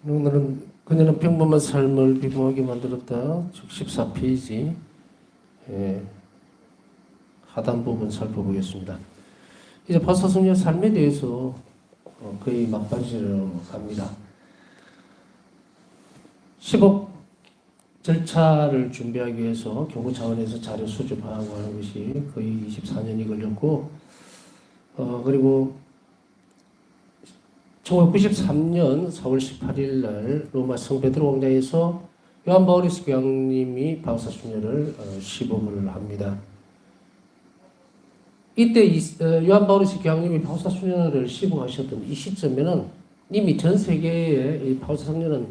오늘은 그녀는 평범한 삶을 비범하게 만들었다. 즉 14페이지 하단 부분 살펴보겠습니다. 이제 파사성녀의 삶에 대해서 거의 막바지로 갑니다. 10억 절차를 준비하기 위해서 교구 차원에서 자료 수집하고 하는 것이 거의 24년이 걸렸고, 그리고 1993년 4월 18일 날 로마 성베드로 광장에서 요한 바오리스 교황님이 바우사수녀를 시복을 합니다. 이때 요한 바오리스 교황님이 바우사수녀를 시복하셨던 이 시점에는 이미 전 세계에 이 바우사수녀는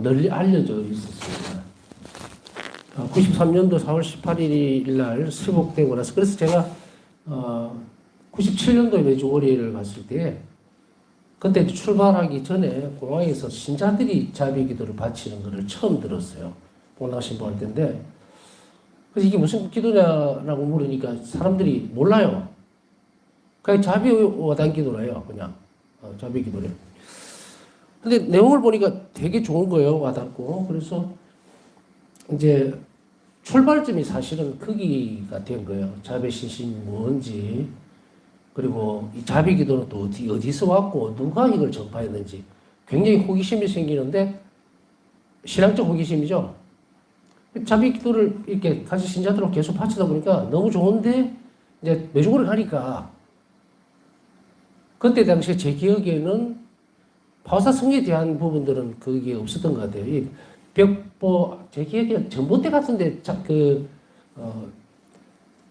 널리 알려져 있었습니다. 93년도 4월 18일 날 시복되고 나서, 그래서 제가 97년도에 메주고리를 갔을 때, 그때 출발하기 전에 공항에서 신자들이 자비 기도를 바치는 것을 처음 들었어요. 공항 신고할 때인데, 그래서 이게 무슨 기도냐라고 물으니까 사람들이 몰라요. 그냥 자비 와단 기도래요, 그냥. 자비 기도래. 근데 내용을 보니까 되게 좋은 거예요, 와닿고. 그래서 이제 출발점이 사실은 거기가 된 거예요. 자비 신심이 뭔지, 그리고 이 자비 기도는 또 어디서 왔고 누가 이걸 전파했는지 굉장히 호기심이 생기는데, 신앙적 호기심이죠. 자비 기도를 이렇게 같이 신자들하고 계속 바치다 보니까 너무 좋은데, 이제 메주고를 가니까 그때 당시에 제 기억에는 바오사성에 대한 부분들은 그게 없었던 것 같아요. 이 벽보, 제 기억에 전봇대 같은데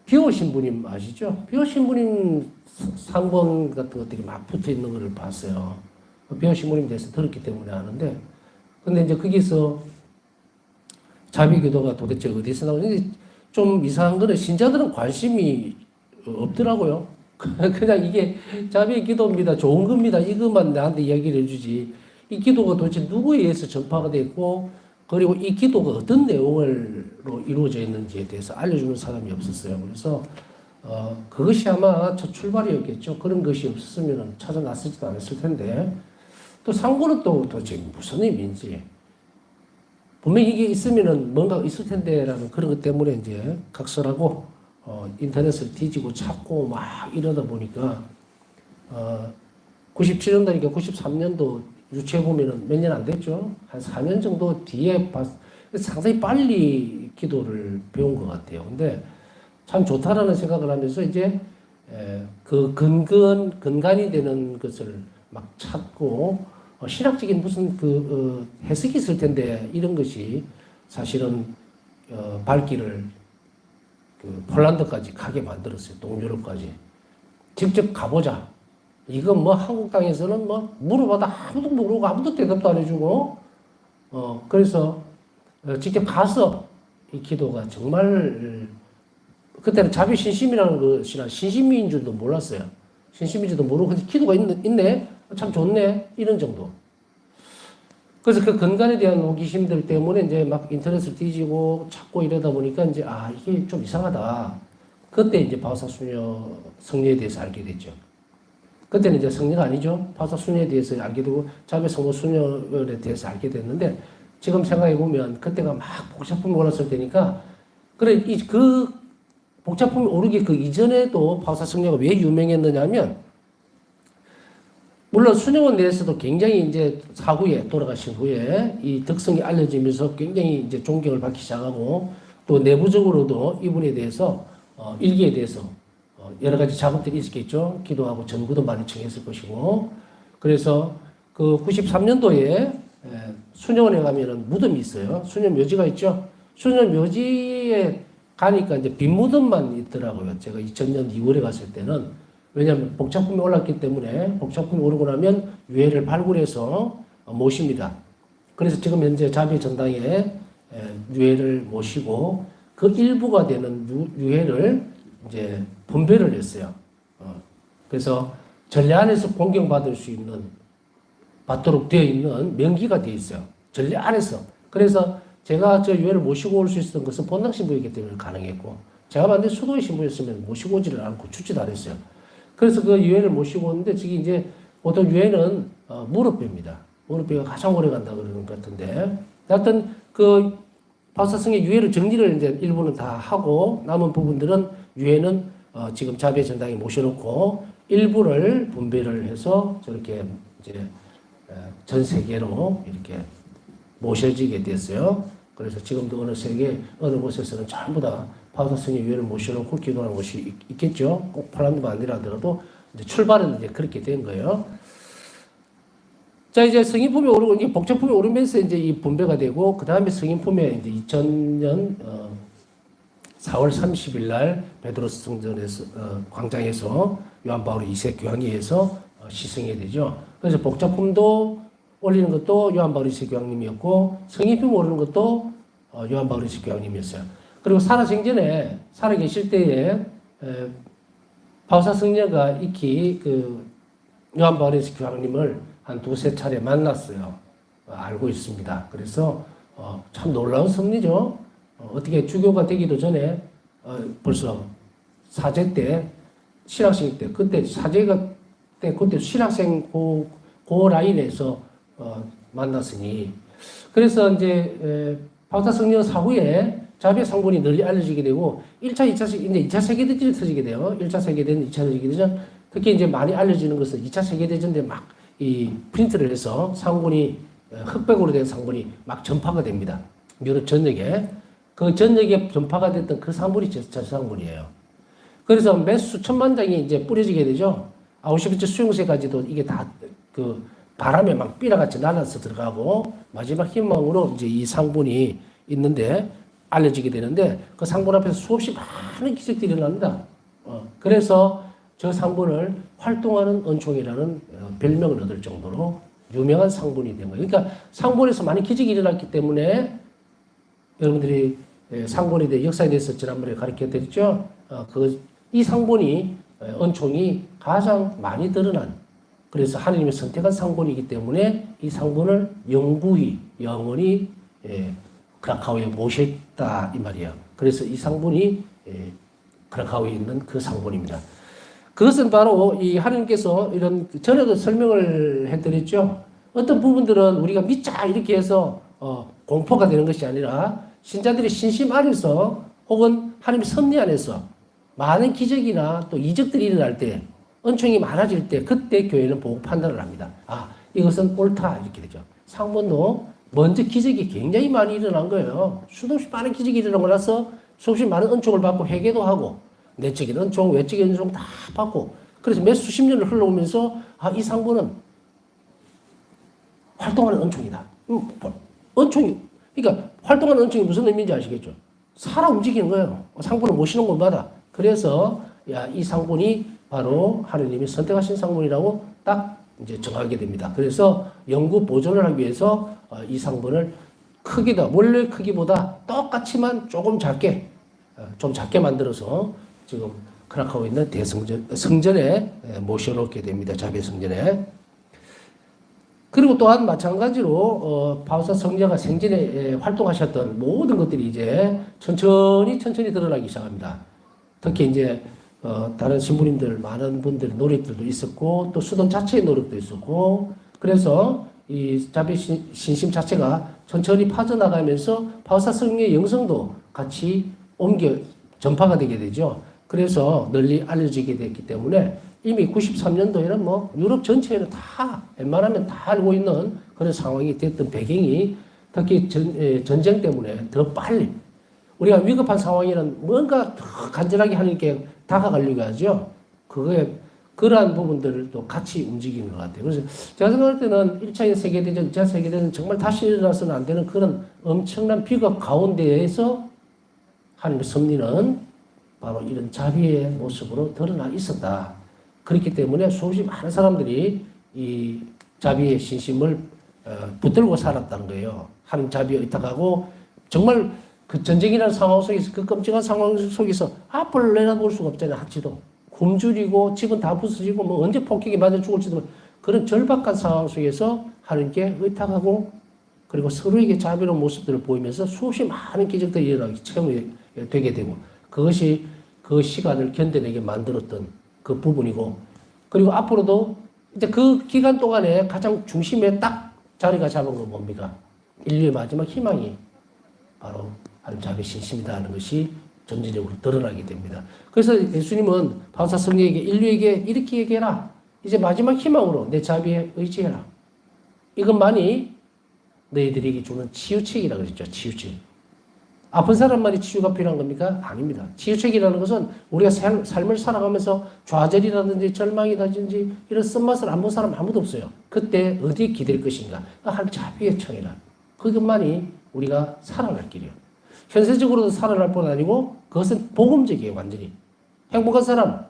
비오 신부님 아시죠? 비오 신부님 상번 같은 것들이 막 붙어 있는 것을 봤어요. 비오 신부님 대해서 들었기 때문에 아는데, 근데 이제 거기서 자비 기도가 도대체 어디서 나오는지 좀 이상한 거는 신자들은 관심이 없더라고요. 그냥 이게 자비 기도입니다, 좋은 겁니다, 이것만 나한테 이야기를 해주지, 이 기도가 도대체 누구에 의해서 전파가 됐고, 그리고 이 기도가 어떤 내용으로 이루어져 있는지에 대해서 알려주는 사람이 없었어요. 그래서 그것이 아마 첫 출발이었겠죠. 그런 것이 없었으면 찾아났을지도 않았을 텐데, 또 상고는 또 도대체 무슨 의미인지, 분명히 이게 있으면은 뭔가 있을 텐데라는 그런 것 때문에 이제 각설하고 인터넷을 뒤지고 찾고 막 이러다 보니까 97년도니까 93년도 유추해 보면은 몇 년 안 됐죠. 한 4년 정도 뒤에 상당히 빨리 기도를 배운 것 같아요. 근데 참 좋다라는 생각을 하면서 이제 그 근간이 되는 것을 막 찾고, 신학적인 무슨 해석이 있을 텐데, 이런 것이 사실은 발길을 폴란드까지 가게 만들었어요. 동유럽까지. 직접 가보자. 이건 뭐 한국 땅에서는 뭐 물어봐도 아무도 모르고 아무도 대답도 안 해주고, 그래서 직접 가서 이 기도가 정말, 그때는 자비 신심이라는 것이나 신심인 줄도 몰랐어요. 신심인 줄도 모르고 근데 기도가 있네? 참 좋네? 이런 정도. 그래서 그 근간에 대한 호기심들 때문에 이제 막 인터넷을 뒤지고 찾고 이러다 보니까 이제 이게 좀 이상하다. 그때 이제 바오사수녀 성녀에 대해서 알게 됐죠. 그때는 이제 성녀가 아니죠. 바오사수녀에 대해서 알게 되고 자비 성모 수녀에 대해서 알게 됐는데, 지금 생각해 보면 그때가 막 복잡함이 올랐을 때니까, 그래 그 복잡함이 오르기 그 이전에도 바오사성녀가 왜 유명했느냐면, 물론 수녀원 내에서도 굉장히 이제 사후에 돌아가신 후에 이 덕성이 알려지면서 굉장히 이제 존경을 받기 시작하고, 또 내부적으로도 이분에 대해서 일기에 대해서 여러 가지 작업들이 있었겠죠. 기도하고 전구도 많이 청했을 것이고, 그래서 그 93년도에 수녀원에 가면은 무덤이 있어요. 수녀 묘지가 있죠. 수녀 묘지에 가니까 이제 빈 무덤만 있더라고요. 제가 2000년 2월에 갔을 때는. 왜냐하면 복잡품이 올랐기 때문에, 복잡품이 오르고 나면 유해를 발굴해서 모십니다. 그래서 지금 현재 자비 전당에 유해를 모시고 그 일부가 되는 유해를 이제 분배를 했어요. 그래서 전례 안에서 공경받을 수 있는, 받도록 되어 있는 명기가 되어 있어요. 전례 안에서. 그래서 제가 저 유해를 모시고 올 수 있었던 것은 본당 신부이기 때문에 가능했고, 제가 만약에 수도의 신부였으면 모시고 오지를 않고 추지도 안 했어요. 그래서 그 유해를 모시고 오는데, 저기 이제 보통 유해는 무릎뼈입니다. 무릎뼈가 가장 오래 간다 그러는 것 같은데. 하여튼 그 바우사성의 유해를 정리를 이제 일부는 다 하고 남은 부분들은 유해는 지금 자비의 전당에 모셔놓고 일부를 분배를 해서 저렇게 이제 전 세계로 이렇게 모셔지게 됐어요. 그래서 지금도 어느 세계 어느 곳에서는 전부 다 바우사성의 유해를 모셔놓고 기도하는 곳이 있겠죠. 꼭 폴란드만 아니라더라도 이제 출발은 이제 그렇게 된 거예요. 자, 이제 성인품에 오르고, 이제 복제품에 오르면서 이제 이 분배가 되고, 그 다음에 성인품에 이제 2000년, 4월 30일 날 베드로스 성전에서, 광장에서 요한 바울 2세 교황회에서 시승이 되죠. 그래서 복제품도 올리는 것도 요한 바울 2세 교황님이었고, 성인품 오르는 것도 요한 바울 2세 교황님이었어요. 그리고 살아생전에, 살아계실 때에, 바우사 성녀가 익히 그 요한 바울 2세 교황님을 한 두세 차례 만났어요. 알고 있습니다. 그래서 참 놀라운 섭리죠. 어떻게 주교가 되기도 전에 벌써 사제 때, 신학생 때, 그때 사제가 때 그때 신학생 그 라인에서 만났으니, 그래서 이제 바우사 성령 사후에 자비의 상본이 널리 알려지게 되고 1차, 2차, 이제 2차 세계대전이 터지게 돼요. 1차 세계대전, 2차 세계대전. 특히 이제 많이 알려지는 것은 2차 세계대전 때 막 이 프린트를 해서 상본이 흑백으로 된 상본이 막 전파가 됩니다. 유럽 전역에. 그 전역에 전파가 됐던 그 상본이 저 상본이에요. 그래서 몇 수천만 장이 이제 뿌려지게 되죠. 아우슈비츠 수용소까지도 이게 다 그 바람에 막 삐라같이 날아서 들어가고 마지막 희망으로 이제 이 상본이 있는데 알려지게 되는데 그 상본 앞에서 수없이 많은 기적들이 일어납니다. 그래서 저 상본을 활동하는 은총이라는 별명을 얻을 정도로 유명한 상본이 된 거예요. 그러니까 상본에서 많은 기적이 일어났기 때문에 여러분들이 상본에 대해 역사에 대해서 지난번에 가르쳐 드렸죠. 이 상본이 은총이 가장 많이 드러난, 그래서 하나님이 선택한 상본이기 때문에 이 상본을 영구히 영원히 크라카우에 모셨다 이 말이에요. 그래서 이 상본이 크라카우에 있는 그 상본입니다. 그것은 바로 이 하나님께서 이런 전에도 설명을 해드렸죠. 어떤 부분들은 우리가 믿자 이렇게 해서 공포가 되는 것이 아니라 신자들의 신심 안에서 혹은 하나님의 섭리 안에서 많은 기적이나 또 이적들이 일어날 때, 은총이 많아질 때 그때 교회는 보고 판단을 합니다. 아, 이것은 옳다 이렇게 되죠. 상본도 먼저 기적이 굉장히 많이 일어난 거예요. 수도 없이 많은 기적이 일어나고 나서 수없이 많은 은총을 받고 회개도 하고 내적인 은총, 외적인 은총 다 받고, 그래서 몇 수십 년을 흘러오면서 이 상본은 활동하는 은총이다. 은총이, 그러니까 활동하는 은총이 무슨 의미인지 아시겠죠? 살아 움직이는 거예요. 상본을 모시는 곳마다. 그래서 이 상본이 바로 하느님이 선택하신 상본이라고 딱 이제 정하게 됩니다. 그래서 영구 보존을 하기 위해서 이 상본을 크기도 원래 크기보다 똑같지만 조금 작게, 좀 작게 만들어서 지금 크라카우에 있는 성전에 모셔놓게 됩니다. 자비의 성전에. 그리고 또한 마찬가지로 바우사 성녀가 생전에 활동하셨던 모든 것들이 이제 천천히 드러나기 시작합니다. 특히 이제 다른 신부님들 많은 분들의 노력들도 있었고 또 수돈 자체의 노력도 있었고, 그래서 이 자비 신심 자체가 천천히 파져나가면서 바우사 성녀의 영성도 같이 전파가 되게 되죠. 그래서 널리 알려지게 됐기 때문에 이미 93년도에는 뭐 유럽 전체에는 다 웬만하면 다 알고 있는 그런 상황이 됐던 배경이, 특히 전쟁 때문에 더 빨리 우리가 위급한 상황에는 뭔가 더 간절하게 하나님께 다가가려고 하죠. 그러한 부분들도 같이 움직이는 것 같아요. 그래서 제가 생각할 때는 1차 세계대전, 2차 세계대전 정말 다시 일어나서는 안 되는 그런 엄청난 비극 가운데에서 하나님의 섭리는 바로 이런 자비의 모습으로 드러나 있었다. 그렇기 때문에 수없이 많은 사람들이 이 자비의 신심을 붙들고 살았다는 거예요. 하나님 자비에 의탁하고 정말 그 전쟁이라는 상황 속에서, 그 끔찍한 상황 속에서 앞을 내다볼 수가 없잖아요. 학지도 굶주리고 집은 다 부서지고 뭐 언제 폭격이 맞아 죽을지도 그런 절박한 상황 속에서 하나님께 의탁하고, 그리고 서로에게 자비로운 모습들을 보이면서 수없이 많은 기적들이 일어나기 체험이 되게 되고, 그것이 그 시간을 견뎌내게 만들었던 그 부분이고, 그리고 앞으로도 이제 그 기간 동안에 가장 중심에 딱 자리가 잡은 건 뭡니까? 인류의 마지막 희망이 바로 하나님 자비의 신심이다 하는 것이 전체적으로 드러나게 됩니다. 그래서 예수님은 바울사 성령에게 인류에게 이렇게 얘기해라. 이제 마지막 희망으로 내 자비에 의지해라. 이것만이 너희들에게 주는 치유책이라고 그랬죠. 치유책. 아픈 사람만이 치유가 필요한 겁니까? 아닙니다. 치유책이라는 것은 우리가 삶을 살아가면서 좌절이라든지 절망이라든지 이런 쓴맛을 안 본 사람 아무도 없어요. 그때 어디에 기댈 것인가? 하나님 자비의 청이라. 그것만이 우리가 살아갈 길이에요. 현세적으로도 살아날 뿐 아니고 그것은 복음적이에요. 완전히. 행복한 사람,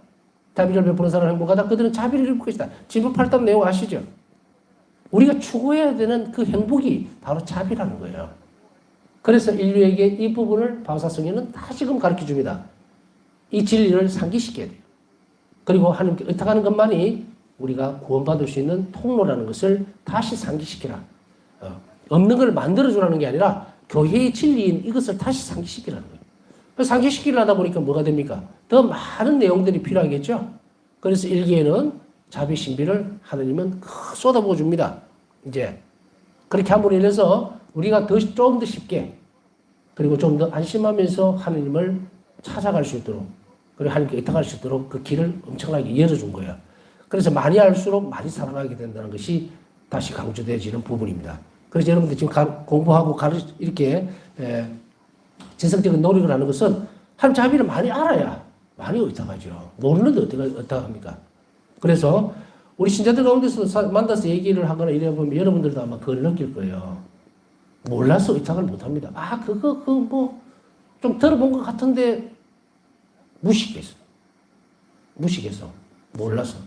자비를 베푸는 사람 행복하다. 그들은 자비를 입을 것이다. 진부 8단 내용 아시죠? 우리가 추구해야 되는 그 행복이 바로 자비라는 거예요. 그래서 인류에게 이 부분을 바울사 성령은 다시금 가르쳐 줍니다. 이 진리를 상기시켜야 돼요. 그리고 하나님께 의탁하는 것만이 우리가 구원받을 수 있는 통로라는 것을 다시 상기시키라. 없는 걸 만들어주라는 게 아니라 교회의 진리인 이것을 다시 상기시키라는 거예요. 상기시키려다 보니까 뭐가 됩니까? 더 많은 내용들이 필요하겠죠. 그래서 1기에는 자비 신비를 하나님은 쏟아부어 줍니다. 이제 그렇게 함으로 인해서 우리가 좀 더 쉽게 그리고 좀 더 안심하면서 하나님을 찾아갈 수 있도록 그리고 하나님께 의탁할 수 있도록 그 길을 엄청나게 열어준 거예요. 그래서 많이 알수록 많이 사랑하게 된다는 것이 다시 강조되어지는 부분입니다. 그래서 여러분들 지금 공부하고 이렇게 지성적인 노력을 하는 것은 하나님 자비를 많이 알아야 많이 의탁하죠. 모르는데 어떻게 의탁합니까? 그래서 우리 신자들 가운데서 만나서 얘기를 하거나 이래 보면 여러분들도 아마 그걸 느낄 거예요. 몰라서 의탁을 못 합니다. 좀 들어본 것 같은데 무식해서. 몰라서.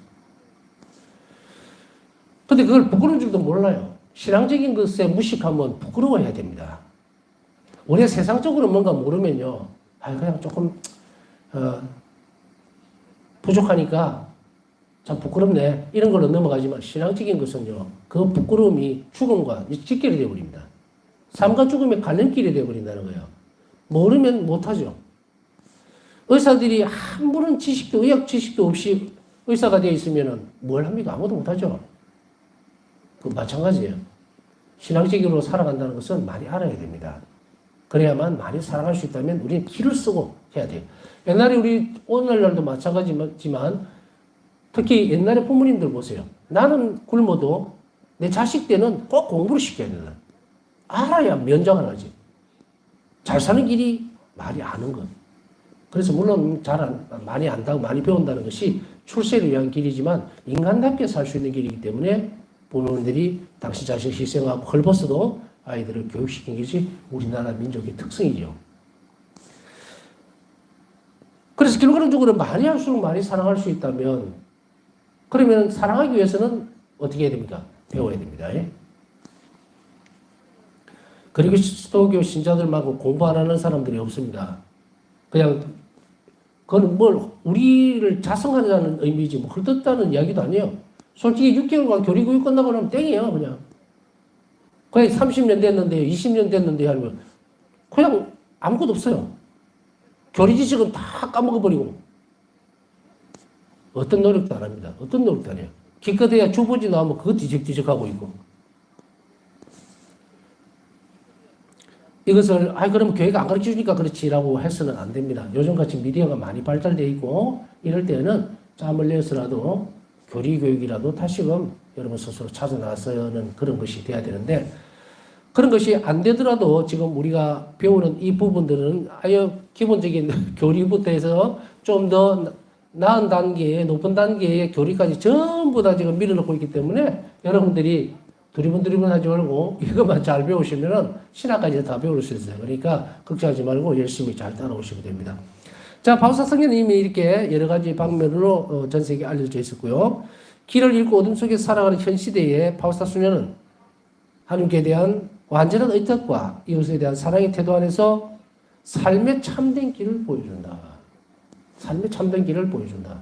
근데 그걸 부끄러운 줄도 몰라요. 신앙적인 것에 무식하면 부끄러워해야 됩니다. 우리가 세상적으로 뭔가 모르면요. 그냥 조금, 부족하니까 참 부끄럽네. 이런 걸로 넘어가지만 신앙적인 것은요. 그 부끄러움이 죽음과 직결이 되어버립니다. 삶과 죽음의 갈림길이 되어버린다는 거예요. 모르면 못하죠. 의사들이 아무런 지식도, 의학 지식도 없이 의사가 되어 있으면 뭘 합니까? 아무도 못하죠. 그 마찬가지예요. 신앙적으로 살아간다는 것은 많이 알아야 됩니다. 그래야만 많이 살아갈 수 있다면 우리는 기를 쓰고 해야 돼요. 옛날에 우리 오늘날도 마찬가지지만 특히 옛날에 부모님들 보세요. 나는 굶어도 내 자식 때는 꼭 공부를 시켜야 된다. 알아야 면장을 하지. 잘 사는 길이 많이 아는 것. 그래서 물론 많이 안다고 많이 배운다는 것이 출세를 위한 길이지만 인간답게 살 수 있는 길이기 때문에 부모님들이 당신 자식 희생하고 헐벗어도 아이들을 교육시키는 것이 우리나라 민족의 특성이죠. 그래서 결과적으로 많이 할수록 많이 사랑할 수 있다면 그러면 사랑하기 위해서는 어떻게 해야 됩니까? 배워야 됩니다. 그리스도교 신자들만큼 공부 안 하는 사람들이 없습니다. 그냥 그건 우리를 자성하자는 의미지 헐뜯다는 이야기도 아니에요. 솔직히 6개월간 교리교육 끝나고 나면 땡이에요. 그냥 30년 됐는데 20년 됐는데 하면 그냥 아무것도 없어요. 교리 지식은 다 까먹어버리고 어떤 노력도 안 합니다. 어떤 노력도 안 해요. 기껏해야 주보지 나오면 그거 뒤적뒤적하고 있고 이것을 그러면 교회가 안 가르쳐주니까 그렇지라고 해서는 안 됩니다. 요즘같이 미디어가 많이 발달되어 있고 이럴 때는 짬을 내서라도 교리교육이라도 다시금 여러분 스스로 찾아 나서는 그런 것이 돼야 되는데 그런 것이 안 되더라도 지금 우리가 배우는 이 부분들은 아예 기본적인 교리부터 해서 좀 더 나은 단계의 높은 단계의 교리까지 전부 다 지금 밀어넣고 있기 때문에 여러분들이 두리번 하지 말고 이것만 잘 배우시면은 신학까지 다 배울 수 있어요. 그러니까 걱정하지 말고 열심히 잘 따라오시면 됩니다. 자, 바울사 성경님이 이렇게 여러 가지 방면으로 전 세계에 알려져 있었고요. 길을 잃고 어둠 속에 살아가는 현 시대에 바울사 수녀는 하나님께 대한 완전한 의탁과 이웃에 대한 사랑의 태도 안에서 삶의 참된 길을 보여준다. 삶의 참된 길을 보여준다.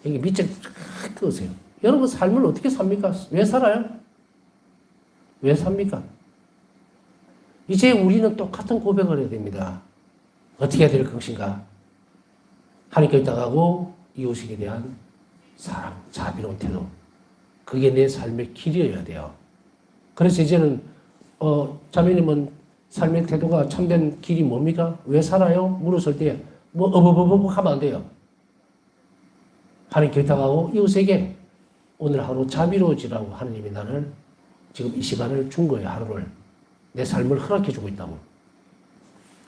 여기 밑줄 쫙 그으세요. 여러분 삶을 어떻게 삽니까? 왜 살아요? 왜 삽니까? 이제 우리는 똑같은 고백을 해야 됩니다. 어떻게 해야 될 것인가? 하나님께 의탁하고 이웃에게 대한 사랑, 자비로운 태도. 그게 내 삶의 길이어야 돼요. 그래서 이제는 자매님은 삶의 태도가 참된 길이 뭡니까? 왜 살아요? 물었을 때 뭐 하면 안 돼요. 하나님 결탁하고 이웃에게 오늘 하루 자비로워지라고 하나님이 나를 지금 이 시간을 준 거예요. 하루를. 내 삶을 허락해 주고 있다고.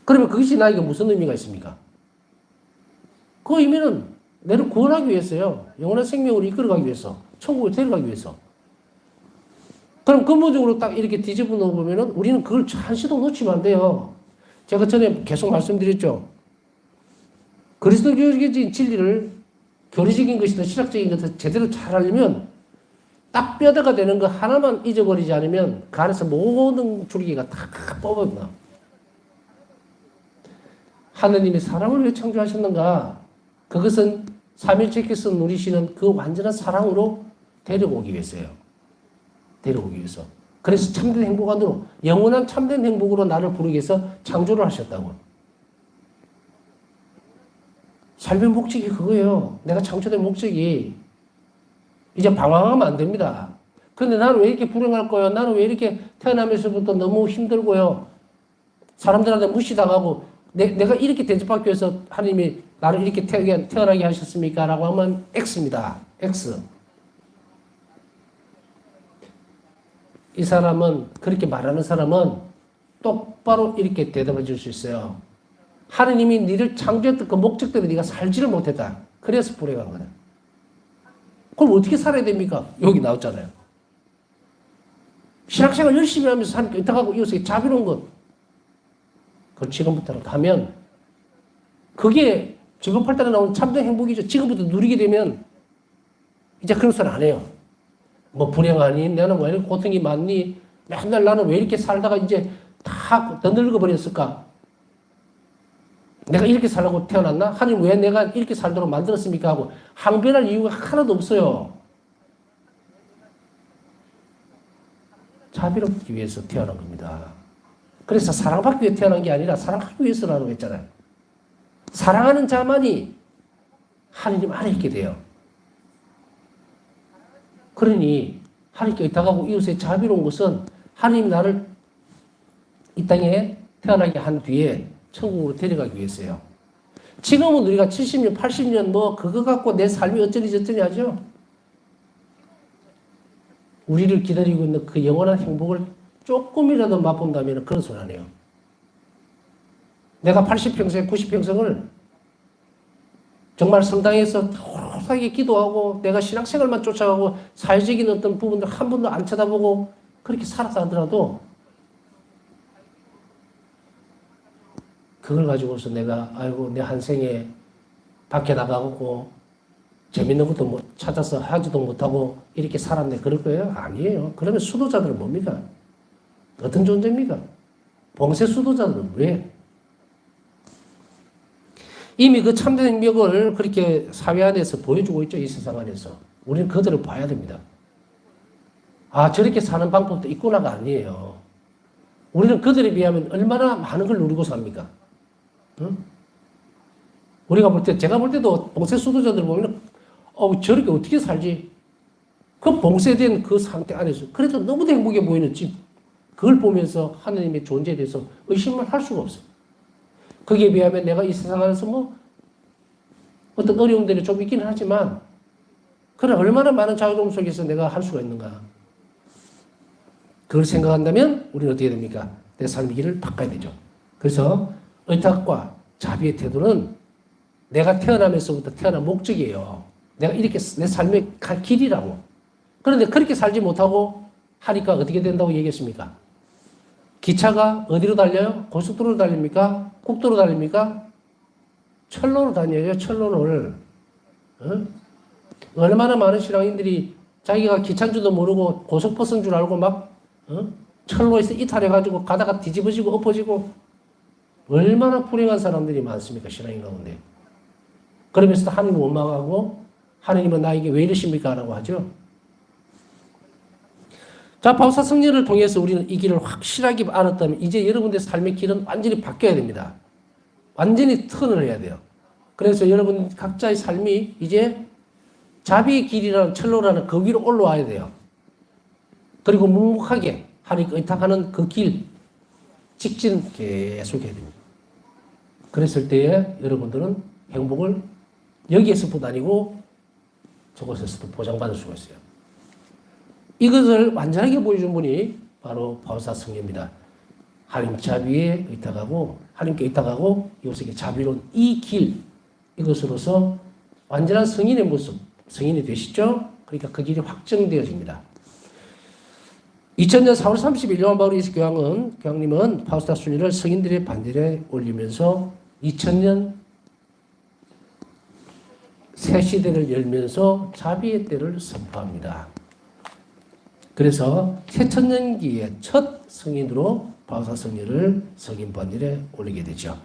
그러면 그것이 나에게 무슨 의미가 있습니까? 그 의미는 내를 구원하기 위해서요. 영원한 생명으로 이끌어가기 위해서. 천국에 데려가기 위해서. 그럼 근본적으로 딱 이렇게 뒤집어 놓으면은 우리는 그걸 한시도 놓치면 안 돼요. 제가 전에 계속 말씀드렸죠. 그리스도교적인 진리를 교리적인 것이든 신학적인 것을 제대로 잘 알려면 딱 뼈대가 되는 거 하나만 잊어버리지 않으면 그 안에서 모든 줄기가 다 뽑아나. 하느님이 사람을 왜 창조하셨는가? 그것은 삼위일체께서 누리시는 그 완전한 사랑으로 데려오기 위해서예요. 데려오기 위해서. 그래서 참된 행복 안으로, 영원한 참된 행복으로 나를 부르기 위해서 창조를 하셨다고. 삶의 목적이 그거예요. 내가 창조된 목적이. 이제 방황하면 안 됩니다. 그런데 나는 왜 이렇게 불행할 거예요? 나는 왜 이렇게 태어나면서부터 너무 힘들고요? 사람들한테 무시당하고 내가 이렇게 대접받기 위해서 하나님이 나를 이렇게 태어나게 하셨습니까? 라고 하면 X입니다. X. 이 사람은, 그렇게 말하는 사람은 똑바로 이렇게 대답해 줄 수 있어요. 하느님이 너를 창조했던 그 목적대로 네가 살지를 못했다. 그래서 불행한 거다. 그럼 어떻게 살아야 됩니까? 여기 나왔잖아요. 신학생활 열심히 하면서 하나님께 의탁하고 이웃에게 자비로운 것. 그걸 지금부터 하면 그게 직업할 때는 나오는 참된 행복이죠. 지금부터 누리게 되면 이제 그런 소리 안 해요. 뭐 불행하니? 나는 왜 이렇게 고통이 많니? 맨날 나는 왜 이렇게 살다가 이제 다 늙어버렸을까? 내가 이렇게 살라고 태어났나? 하나님 왜 내가 이렇게 살도록 만들었습니까? 하고 항변할 이유가 하나도 없어요. 자비롭기 위해서 태어난 겁니다. 그래서 사랑받기 위해 태어난 게 아니라 사랑하기 위해서라고 했잖아요. 사랑하는 자만이 하나님 안에 있게 돼요. 그러니 하나님께 의탁하고 이웃의 자비로운 것은 하나님 나를 이 땅에 태어나게 한 뒤에 천국으로 데려가기 위해서요. 지금은 우리가 70년, 80년 뭐 그거 갖고 내 삶이 어쩌니 저쩌니 하죠. 우리를 기다리고 있는 그 영원한 행복을 조금이라도 맛본다면 그런 소리 안 해요. 내가 80평생, 90평생을 정말 성당에서 호락하게 기도하고 내가 신앙생활만 쫓아가고 사회적인 어떤 부분들 한 번도 안 쳐다보고 그렇게 살았다 하더라도 그걸 가지고서 내가 아이고 내 한 생에 밖에 나가고 재밌는 것도 못 찾아서 하지도 못하고 이렇게 살았네 그럴 거예요? 아니에요. 그러면 수도자들은 뭡니까? 어떤 존재입니까? 봉쇄 수도자들은 왜? 이미 그 참된 행복을 그렇게 사회 안에서 보여주고 있죠. 이 세상 안에서. 우리는 그들을 봐야 됩니다. 아 저렇게 사는 방법도 있구나가 아니에요. 우리는 그들에 비하면 얼마나 많은 걸 누리고 삽니까? 응? 우리가 볼 때, 제가 볼 때도 봉쇄 수도자들 보면 저렇게 어떻게 살지? 그 봉쇄된 그 상태 안에서 그래도 너무도 행복해 보이는 집 그걸 보면서 하나님의 존재에 대해서 의심을 할 수가 없어요. 거기에 비하면 내가 이 세상 안에서 뭐 어떤 어려움들이 좀 있기는 하지만 그래 얼마나 많은 자유로움 속에서 내가 할 수가 있는가. 그걸 생각한다면 우리는 어떻게 됩니까? 내 삶의 길을 바꿔야 되죠. 그래서 의탁과 자비의 태도는 내가 태어나면서부터 태어난 목적이에요. 내가 이렇게 내 삶의 길이라고. 그런데 그렇게 살지 못하고 하니까 어떻게 된다고 얘기했습니까? 기차가 어디로 달려요? 고속도로로 달립니까? 국도로 달립니까? 철로로 다녀요. 철로를. 얼마나 많은 신앙인들이 자기가 기차인 줄도 모르고 고속버스인 줄 알고 막 철로에서 이탈해가지고 가다가 뒤집어지고 엎어지고 얼마나 불행한 사람들이 많습니까? 신앙인 가운데. 그러면서 하나님을 원망하고 하나님은 나에게 왜 이러십니까? 라고 하죠. 자, 바우사 성령을 통해서 우리는 이 길을 확실하게 알았다면 이제 여러분들의 삶의 길은 완전히 바뀌어야 됩니다. 완전히 턴을 해야 돼요. 그래서 여러분 각자의 삶이 이제 자비의 길이라는 철로라는 그 위로 올라와야 돼요. 그리고 묵묵하게 하나님께 의탁하는 그 길, 직진 계속 해야 됩니다. 그랬을 때에 여러분들은 행복을 여기에서뿐 아니고 저곳에서도 보장받을 수가 있어요. 이것을 완전하게 보여준 분이 바로 바울사 성령입니다. 하나님 자비에 의탁하고 하나님께 의탁하고 이것에게 자비로운 이 길, 이것으로서 완전한 성인의 모습, 성인이 되시죠? 그러니까 그 길이 확정되어집니다. 2000년 4월 30일 요한 바울 20 교황님은 파우스타 순위를 성인들의 반열에 올리면서 2000년 새 시대를 열면서 자비의 때를 선포합니다. 그래서 새천년기의 첫 성인으로 파우스타 성녀를 성인 반열에 올리게 되죠.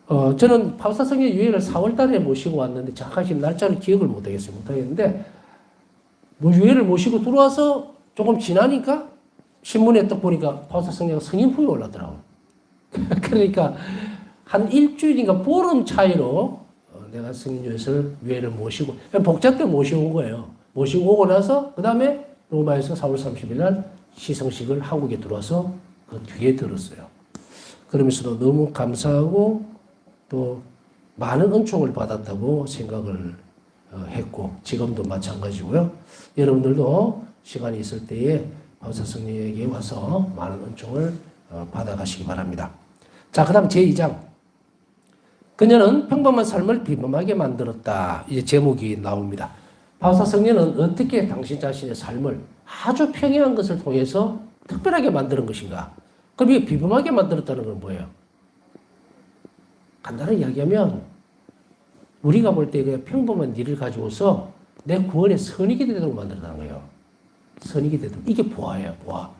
저는 파우스타 성녀 유해를 4월 달에 모시고 왔는데 정확하게 날짜를 기억을 못하겠는데 뭐 유해를 모시고 들어와서 조금 지나니까 신문에 딱 보니까 파우스타 성녀가 성인 후에 올랐더라고요. 그러니까 한 일주일인가 보름 차이로 내가 성인 유해를 모시고 복자 때 모시고 온 거예요. 모시고 오고 나서 그 다음에 로마에서 4월 30일 날 시성식을 한국에 들어와서 그 뒤에 들었어요. 그러면서도 너무 감사하고 또 많은 은총을 받았다고 생각을 했고 지금도 마찬가지고요. 여러분들도 시간이 있을 때에 파우스타 성녀에게 와서 많은 은총을 받아가시기 바랍니다. 자, 그 다음 제2장. 그녀는 평범한 삶을 비범하게 만들었다. 이제 제목이 나옵니다. 파우스타 성녀는 어떻게 당신 자신의 삶을 아주 평이한 것을 통해서 특별하게 만드는 것인가? 그럼 이게 비범하게 만들었다는 건 뭐예요? 간단하게 이야기하면 우리가 볼 때 그냥 평범한 일을 가지고서 내 구원의 선익이 되도록 만들었다는 거예요. 선익이 되도록. 이게 보아예요. 보아.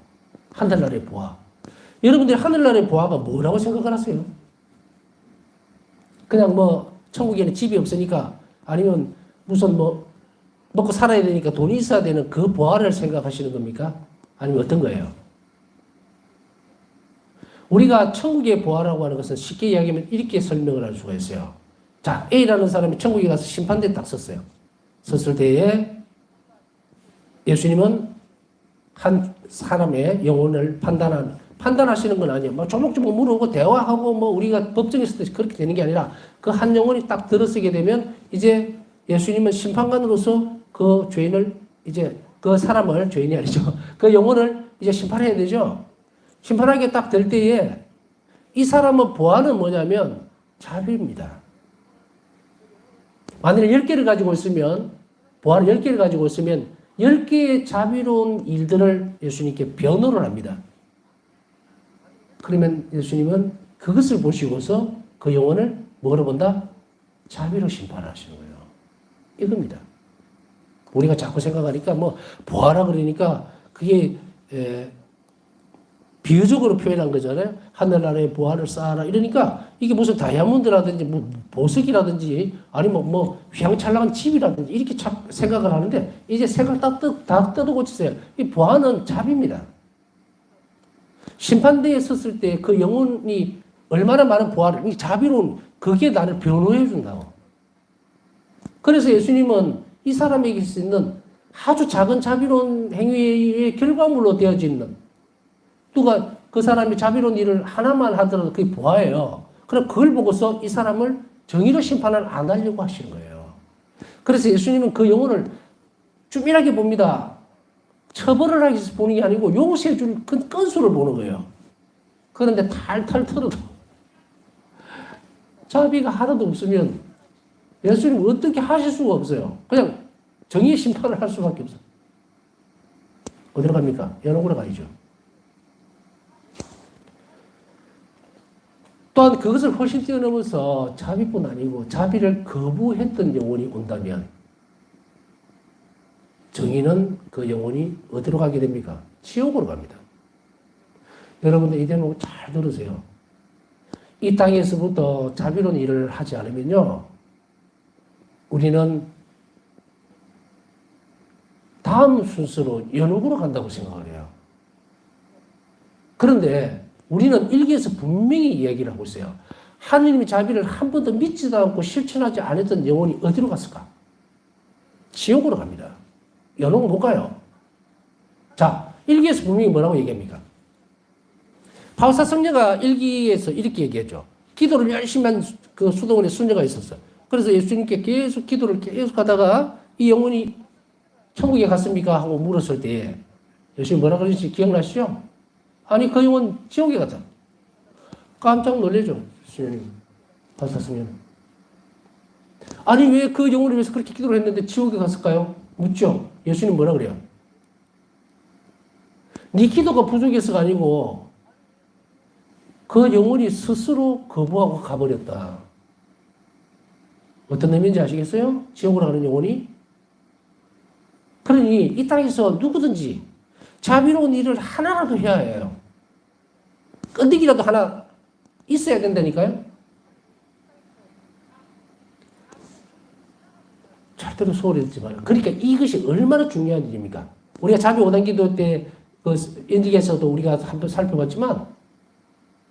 하늘나라의 보아. 여러분들이 하늘나라의 보아가 뭐라고 생각을 하세요? 그냥 뭐 천국에는 집이 없으니까 아니면 무슨 뭐 먹고 살아야 되니까 돈이 있어야 되는 그 보아를 생각하시는 겁니까? 아니면 어떤 거예요? 우리가 천국의 보아라고 하는 것은 쉽게 이야기하면 이렇게 설명을 할 수가 있어요. 자, A라는 사람이 천국에 가서 심판대에 딱 섰어요. 섰을 때에 예수님은 한 사람의 영혼을 판단하시는 건 아니에요. 뭐 조목조목 물어보고 대화하고 뭐 우리가 법정에서 그렇게 되는 게 아니라 그 한 영혼이 딱 들어서게 되면 이제 예수님은 심판관으로서 그 죄인을 이제 그 사람을 죄인이 아니죠. 그 영혼을 이제 심판해야 되죠. 심판하게 딱 될 때에 이 사람은 보아는 뭐냐면 자비입니다. 만일에 10개를 가지고 있으면 보아를 10개를 가지고 있으면 10개의 자비로운 일들을 예수님께 변호를 합니다. 그러면 예수님은 그것을 보시고서 그 영혼을 뭐로 본다? 자비로 심판하시는 거예요. 이겁니다. 우리가 자꾸 생각하니까 뭐 보아라 그러니까 그게 비유적으로 표현한 거잖아요. 하늘나라에 보아를 쌓아라 이러니까 이게 무슨 다이아몬드라든지 뭐 보석이라든지 아니면 뭐 휘황찬란한 집이라든지 이렇게 생각을 하는데 이제 생각 다 뜯어고치세요. 이 보아는 자비입니다. 심판대에 섰을 때 그 영혼이 얼마나 많은 보아를, 이 자비로운 그게 나를 변호해 준다고. 그래서 예수님은 이 사람에게 있는 아주 작은 자비로운 행위의 결과물로 되어지는 누가 그 사람이 자비로운 일을 하나만 하더라도 그게 보아예요. 그럼 그걸 보고서 이 사람을 정의로 심판을 안 하려고 하시는 거예요. 그래서 예수님은 그 영혼을 주밀하게 봅니다. 처벌을 하기 위해서 보는 게 아니고 용서해 줄 그 건수를 보는 거예요. 그런데 탈탈 털어도 자비가 하나도 없으면 예수님 어떻게 하실 수가 없어요. 그냥 정의의 심판을 할 수밖에 없어요. 어디로 갑니까? 연옥으로 가야죠. 또한 그것을 훨씬 뛰어넘어서 자비뿐 아니고 자비를 거부했던 영혼이 온다면 정의는 그 영혼이 어디로 가게 됩니까? 지옥으로 갑니다. 여러분들 이 대목 잘 들으세요. 이 땅에서부터 자비로운 일을 하지 않으면요. 우리는 다음 순서로 연옥으로 간다고 생각을 해요. 그런데 우리는 일기에서 분명히 이야기를 하고 있어요. 하느님의 자비를 한 번도 믿지도 않고 실천하지 않았던 영혼이 어디로 갔을까? 지옥으로 갑니다. 연옥 못 가요. 자, 일기에서 분명히 뭐라고 얘기합니까? 바오사 성녀가 일기에서 이렇게 얘기했죠. 기도를 열심히 한 그 수도원의 수녀가 있었어요. 그래서 예수님께 계속 기도를 계속 하다가 이 영혼이 천국에 갔습니까? 하고 물었을 때 예수님 뭐라 그러는지 기억나시죠? 아니 그 영혼 지옥에 갔다. 깜짝 놀래죠. 수녀님. 바오사 성녀는. 아니 왜 그 영혼을 위해서 그렇게 기도를 했는데 지옥에 갔을까요? 묻죠. 예수님 뭐라 그래요? 네 기도가 부족해서가 아니고 그 영혼이 스스로 거부하고 가버렸다. 어떤 의미인지 아시겠어요? 지옥으로 가는 영혼이? 그러니 이 땅에서 누구든지 자비로운 일을 하나라도 해야 해요. 끈데기라도 하나 있어야 된다니까요. 절대로 소홀히 듣지 말아요. 그러니까 이것이 얼마나 중요한 일입니까? 우리가 자비 5단 기도 때 그 엔딩에서도 우리가 한번 살펴봤지만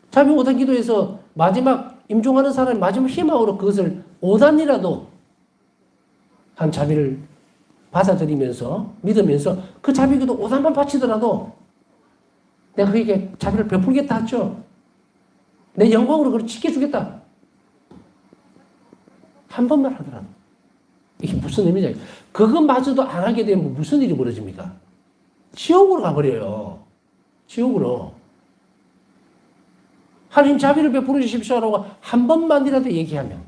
자비 5단 기도에서 마지막 임종하는 사람의 마지막 희망으로 그것을 5단이라도 한 자비를 받아들이면서 믿으면서 그 자비 기도 5단만 바치더라도 내가 그에게 자비를 베풀겠다 했죠. 내 영광으로 그걸 지켜주겠다. 한 번만 하더라도. 이게 무슨 의미냐. 그것마저도 안 하게 되면 무슨 일이 벌어집니까? 지옥으로 가버려요. 지옥으로. 하나님 자비를 베풀어 주십시오라고 한 번만이라도 얘기하면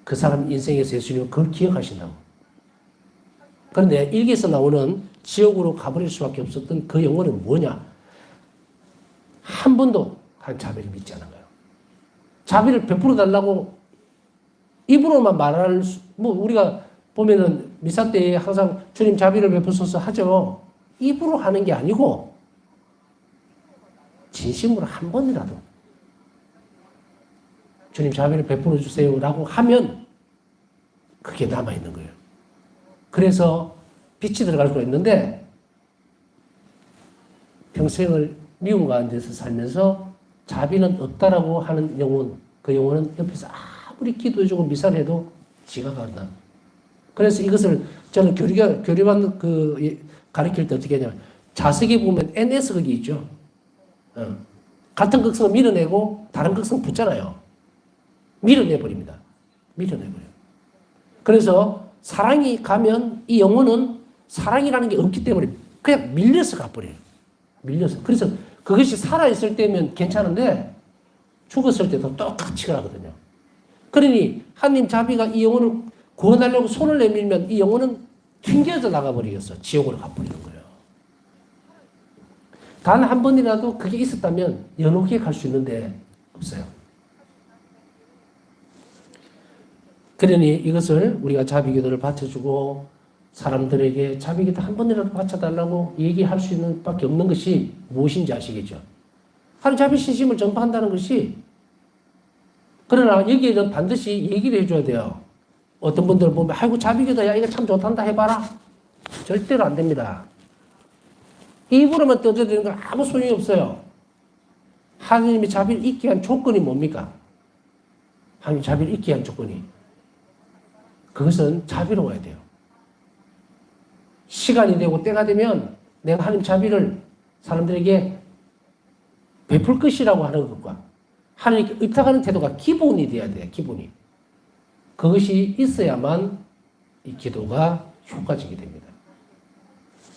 그 사람 인생에서 예수님은 그걸 기억하신다고. 그런데 일기에서 나오는 지옥으로 가버릴 수밖에 없었던 그 영혼은 뭐냐? 한 번도 한 자비를 믿지 않은 거예요. 자비를 베풀어 달라고 입으로만 말할 우리가 보면은 미사 때 항상 주님 자비를 베푸소서 하죠. 입으로 하는 게 아니고 진심으로 한 번이라도 주님 자비를 베풀어 주세요라고 하면 그게 남아있는 거예요. 그래서 빛이 들어갈 수가 있는데 평생을 미움 가운데서 살면서 자비는 없다라고 하는 영혼, 그 영혼은 옆에서 아무리 기도해주고 미사를 해도 지가 간다. 그래서 이것을 저는 교리반 가르칠 때 어떻게 하냐면 자석에 보면 NS 극이 있죠. 같은 극성을 밀어내고 다른 극성 붙잖아요. 밀어내버립니다. 밀어내버려요. 그래서 사랑이 가면 이 영혼은 사랑이라는 게 없기 때문에 그냥 밀려서 가버려요. 밀려서. 그래서 그것이 살아있을 때면 괜찮은데 죽었을 때도 똑같이 가거든요. 그러니 하나님 자비가 이 영혼을 구원하려고 손을 내밀면 이 영혼은 튕겨져 나가버리겠어. 지옥으로 가버리는 거예요. 단 한 번이라도 그게 있었다면 연옥에 갈 수 있는데 없어요. 그러니 이것을 우리가 자비기도를 바쳐주고 사람들에게 자비기도 한 번이라도 바쳐달라고 얘기할 수 있는 밖에 없는 것이 무엇인지 아시겠죠? 하나님 자비 신심을 전파한다는 것이 그러나 여기에는 반드시 얘기를 해줘야 돼요. 어떤 분들 보면 아이고 자비기도 야 이거 참 좋단다 해봐라. 절대로 안 됩니다. 입으로만 떠들어대는 건 아무 소용이 없어요. 하나님이 자비를 잊게 한 조건이 뭡니까? 하나님 자비를 잊게 한 조건이 그것은 자비로워야 돼요. 시간이 되고 때가 되면 내가 하나님 자비를 사람들에게 베풀 것이라고 하는 것과 하나님께 의탁하는 태도가 기본이 돼야 돼요. 기본이. 그것이 있어야만 이 기도가 효과적이 됩니다.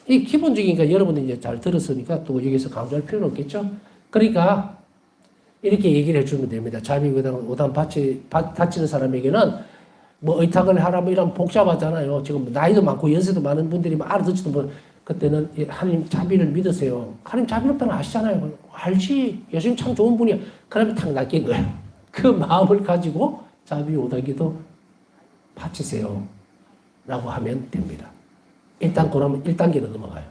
이 기본적이니까 여러분들이 이제 잘 들었으니까 또 여기서 강조할 필요는 없겠죠? 그러니까 이렇게 얘기를 해주면 됩니다. 자비 오단 다치는 사람에게는 뭐 의탁을 하라 뭐 이런 복잡하잖아요. 지금 나이도 많고 연세도 많은 분들이 알아듣지도 뭐 그때는 하나님 자비를 믿으세요. 하나님 자비롭다는 아시잖아요. 알지. 예수님 참 좋은 분이야. 그러면 탁 낚인 거예요. 그 마음을 가지고 자비 오다기도 바치세요. 라고 하면 됩니다. 일단 그러면 1단계로 넘어가요.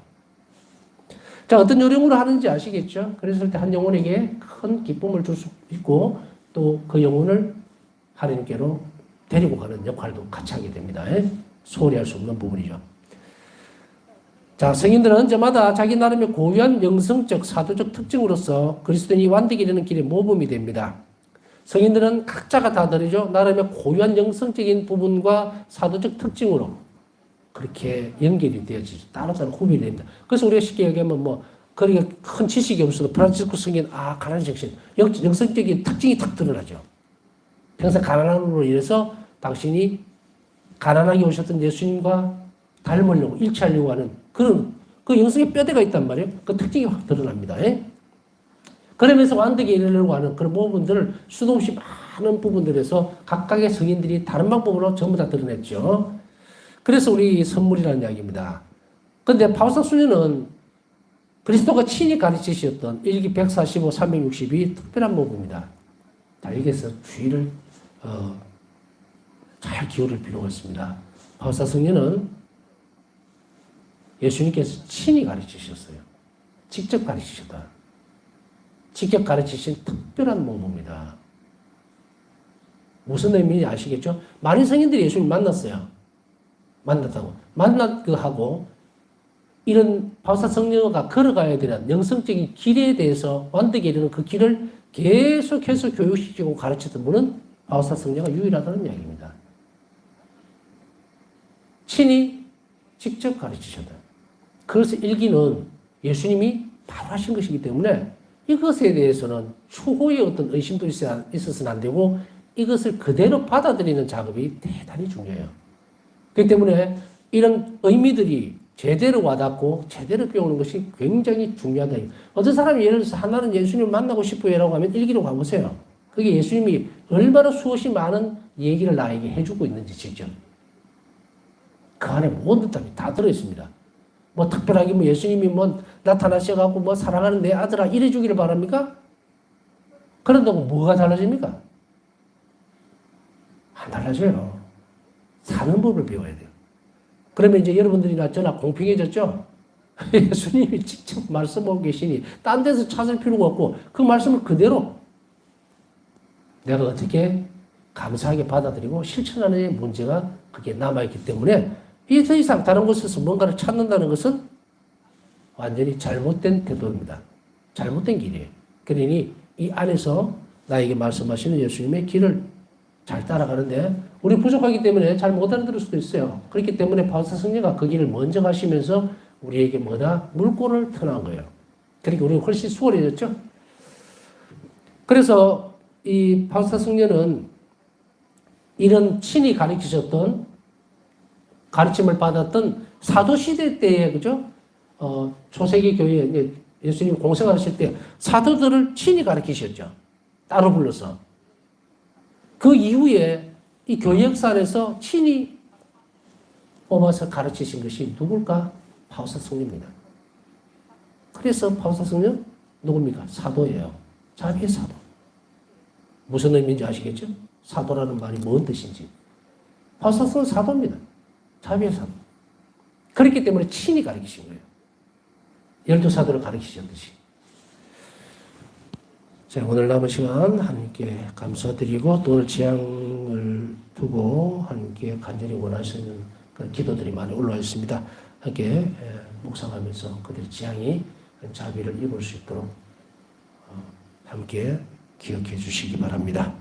자, 어떤 요령으로 하는지 아시겠죠? 그랬을 때 한 영혼에게 큰 기쁨을 줄 수 있고 또 그 영혼을 하나님께로 데리고 가는 역할도 같이 하게 됩니다. 소홀히 할 수 없는 부분이죠. 자, 성인들은 저마다 자기 나름의 고유한 영성적, 사도적 특징으로서 그리스도인이 완되게 이르는 길의 모범이 됩니다. 성인들은 각자가 다 다르죠. 나름의 고유한 영성적인 부분과 사도적 특징으로 그렇게 연결이 되어지죠. 따로따로 구별이 됩니다. 그래서 우리가 쉽게 얘기하면 뭐 그렇게 큰 지식이 없어도 프란치스코 성인 가난한 정신, 영성적인 특징이 탁 드러나죠. 평생 가난함으로 인해서 당신이 가난하게 오셨던 예수님과 닮으려고 일치하려고 하는 그런 그 영성의 뼈대가 있단 말이에요. 그 특징이 확 드러납니다. 예? 그러면서 완덕에 이르려고 하는 그런 부분들을 수도 없이 많은 부분들에서 각각의 성인들이 다른 방법으로 전부 다 드러냈죠. 그래서 우리 선물이라는 이야기입니다. 근데 파우사순녀는 그리스도가 친히 가르치셨던 일기 145, 360이 특별한 부분입니다. 자, 여기서 주의를 잘 기울일 필요가 있습니다. 파우사순녀는 예수님께서 친히 가르치셨어요. 직접 가르치셨다. 직접 가르치신 특별한 모범입니다. 무슨 의미인지 아시겠죠? 많은 성인들이 예수님 만났어요. 만났다고. 만나고 이런 바우사 성녀가 걸어가야 되는 영성적인 길에 대해서 완덕에 이르는 그 길을 계속해서 교육시키고 가르쳤던 분은 바우사 성녀가 유일하다는 이야기입니다. 친히 직접 가르치셨다. 그래서 일기는 예수님이 바로 하신 것이기 때문에 이것에 대해서는 추후에 어떤 의심도 있어서는 안 되고 이것을 그대로 받아들이는 작업이 대단히 중요해요. 그렇기 때문에 이런 의미들이 제대로 와닿고 제대로 배우는 것이 굉장히 중요하다. 어떤 사람이 예를 들어서 하나는 예수님을 만나고 싶어요 라고 하면 일기로 가보세요. 그게 예수님이 얼마나 수없이 많은 얘기를 나에게 해주고 있는지 직접. 그 안에 모든 답이 다 들어있습니다. 뭐 특별하게 뭐 예수님이 뭐 나타나셔가지고 뭐 사랑하는 내 아들아 이래 주기를 바랍니까? 그런다고 뭐가 달라집니까? 안 달라져요. 사는 법을 배워야 돼요. 그러면 이제 여러분들이나 저나 공평해졌죠? 예수님이 직접 말씀하고 계시니 딴 데서 찾을 필요가 없고 그 말씀을 그대로 내가 어떻게 감사하게 받아들이고 실천하는 문제가 그게 남아있기 때문에 이 더 이상 다른 곳에서 뭔가를 찾는다는 것은 완전히 잘못된 태도입니다. 잘못된 길이에요. 그러니 이 안에서 나에게 말씀하시는 예수님의 길을 잘 따라가는데 우리 부족하기 때문에 잘 못 알아들을 수도 있어요. 그렇기 때문에 바우사 성녀가 그 길을 먼저 가시면서 우리에게 뭐다? 물꼬를 터놓은 거예요. 그러니까 우리는 훨씬 수월해졌죠. 그래서 이 바우사 성녀는 이런 친히 가르치셨던 가르침을 받았던 사도시대 때에, 그죠? 초세기 교회에 예수님 공생하실 때 사도들을 친히 가르치셨죠. 따로 불러서. 그 이후에 이 교회 역사 안에서 친히 뽑아서 가르치신 것이 누굴까? 바우사 성녀입니다. 그래서 바우사 성녀 누굽니까? 사도예요. 자비의 사도. 무슨 의미인지 아시겠죠? 사도라는 말이 뭔 뜻인지. 바우사 성녀는 사도입니다. 자비의 사도. 그렇기 때문에 친히 가르치신 거예요. 12사도를 가르치셨듯이. 자, 오늘 남은 시간 하나님께 감사드리고 또 오늘 지향을 두고 하나님께 간절히 원하시는 그런 기도들이 많이 올라와 있습니다. 함께 묵상하면서 그들의 지향이 자비를 입을 수 있도록 함께 기억해 주시기 바랍니다.